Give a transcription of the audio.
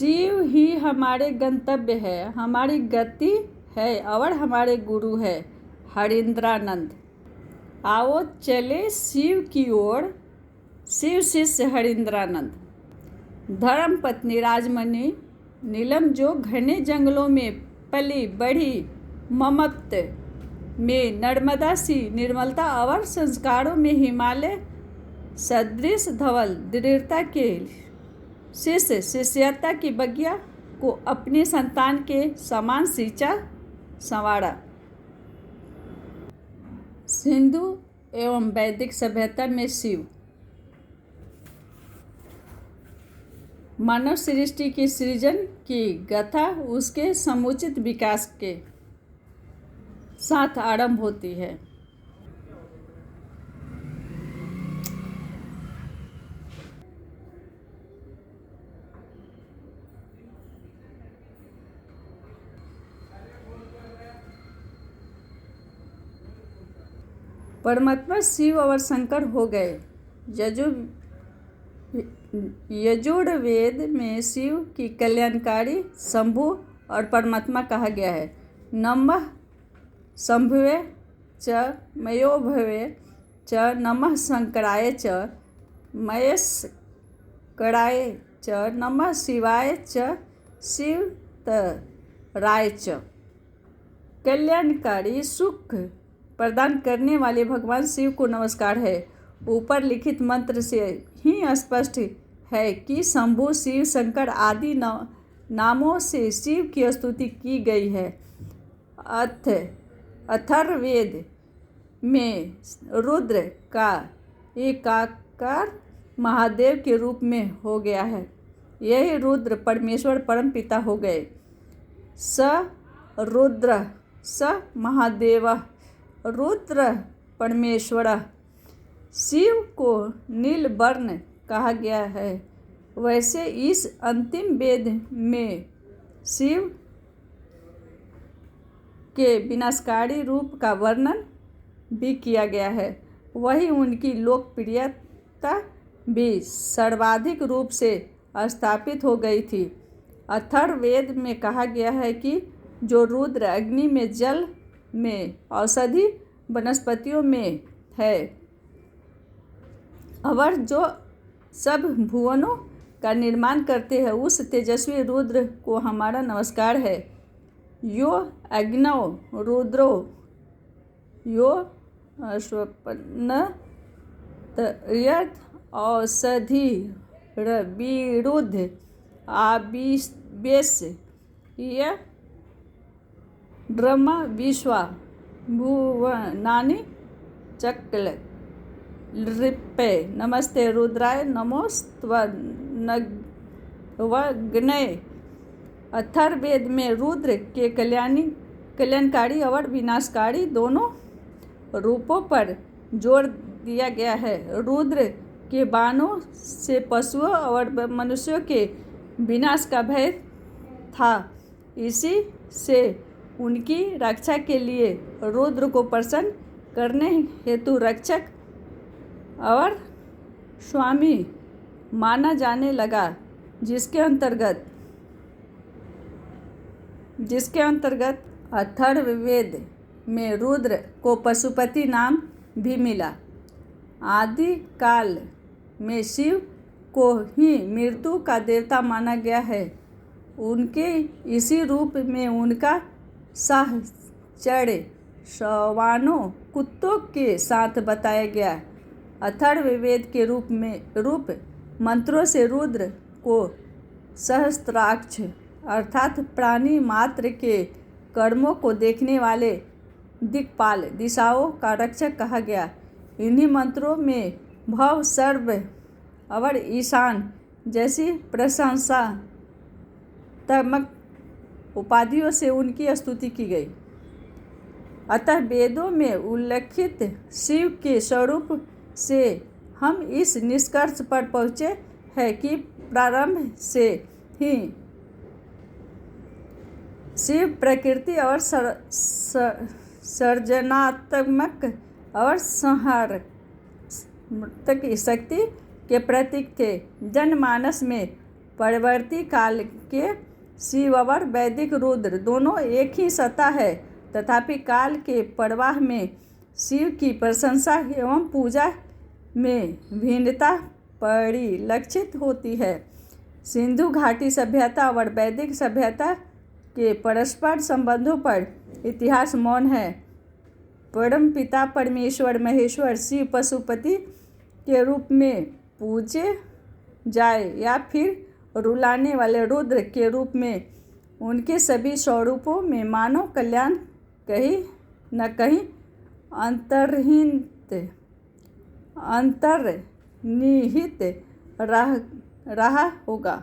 शिव ही हमारे गंतव्य है, हमारी गति है और हमारे गुरु है। हरीन्द्रानंद। आओ चले शिव की ओर। शिव शिष्य हरीन्द्रानंद। धर्मपत्नी राजमणि नीलम जो घने जंगलों में पली बढ़ी, ममत्व में नर्मदा सी निर्मलता और संस्कारों में हिमालय सदृश धवल दृढ़ता के शिष्य शिष्यता की बगिया को अपनी संतान के समान सींचा संवारा। सिंधु एवं वैदिक सभ्यता में शिव मानव सृष्टि की सृजन की गाथा उसके समुचित विकास के साथ आरंभ होती है। परमात्मा शिव और शंकर हो गए। यजुर्वेद में शिव की कल्याणकारी शंभु और परमात्मा कहा गया है। नमः शंभवे च मयोभवे च नमः शंकराय च महेशकराय च नमः शिवाय च शिवतराय च। कल्याणकारी सुख प्रदान करने वाले भगवान शिव को नमस्कार है। ऊपर लिखित मंत्र से ही स्पष्ट है कि शंभु शिव शंकर आदि नामों से शिव की स्तुति की गई है। अथर्ववेद में रुद्र का एकाकार महादेव के रूप में हो गया है। यही रुद्र परमेश्वर परम पिता हो गए। स रुद्र स महादेव रुद्र परमेश्वर। शिव को नीलवर्ण कहा गया है। वैसे इस अंतिम वेद में शिव के विनाशकारी रूप का वर्णन भी किया गया है। वही उनकी लोकप्रियता भी सर्वाधिक रूप से स्थापित हो गई थी। अथर्ववेद में कहा गया है कि जो रुद्र अग्नि में, जल में, औषधि वनस्पतियों में है और जो सब भुवनों का निर्माण करते हैं, उस तेजस्वी रुद्र को हमारा नमस्कार है। यो अग्नौ रुद्रो यो अश्वपन्न तयत औषधि विरुद्ध आविवेश य ब्रह्म विश्वा भुवनानि चक्ल नृपे। नमस्ते रुद्राय नमोस्त्वग्नये। अथर्ववेद में रुद्र के कल्याणकारी और विनाशकारी दोनों रूपों पर जोर दिया गया है। रुद्र के बाणों से पशुओं और मनुष्यों के विनाश का भय था। इसी से उनकी रक्षा के लिए रुद्र को प्रसन्न करने हेतु रक्षक और स्वामी माना जाने लगा, जिसके अंतर्गत अथर्ववेद में रुद्र को पशुपति नाम भी मिला। आदि काल में शिव को ही मृत्यु का देवता माना गया है। उनके इसी रूप में उनका साहचर्य श्वानों कुत्तों के साथ बताया गया। अथर्ववेद के रूप मंत्रों से रुद्र को सहस्त्राक्ष अर्थात प्राणी मात्र के कर्मों को देखने वाले दिक्पाल, दिशाओं का रक्षक कहा गया। इन्हीं मंत्रों में भव, सर्व और ईशान जैसी प्रशंसात्मक उपाधियों से उनकी स्तुति की गई। अतः वेदों में उल्लेखित शिव के स्वरूप से हम इस निष्कर्ष पर पहुँचे हैं कि प्रारंभ से ही शिव प्रकृति और सर्जनात्मक और संहारक शक्ति के प्रतीक थे। जनमानस में परवर्ती काल के शिव और वैदिक रुद्र दोनों एक ही सत्ता है, तथापि काल के प्रवाह में शिव की प्रशंसा एवं पूजा में भिन्नता परिलक्षित होती है। सिंधु घाटी सभ्यता और वैदिक सभ्यता के परस्पर संबंधों पर इतिहास मौन है। परमपिता परमेश्वर महेश्वर शिव पशुपति के रूप में पूजे जाए या फिर रुलाने वाले रुद्र के रूप में, उनके सभी स्वरूपों में मानव कल्याण कहीं न कहीं अंतर्निहित रहा होगा।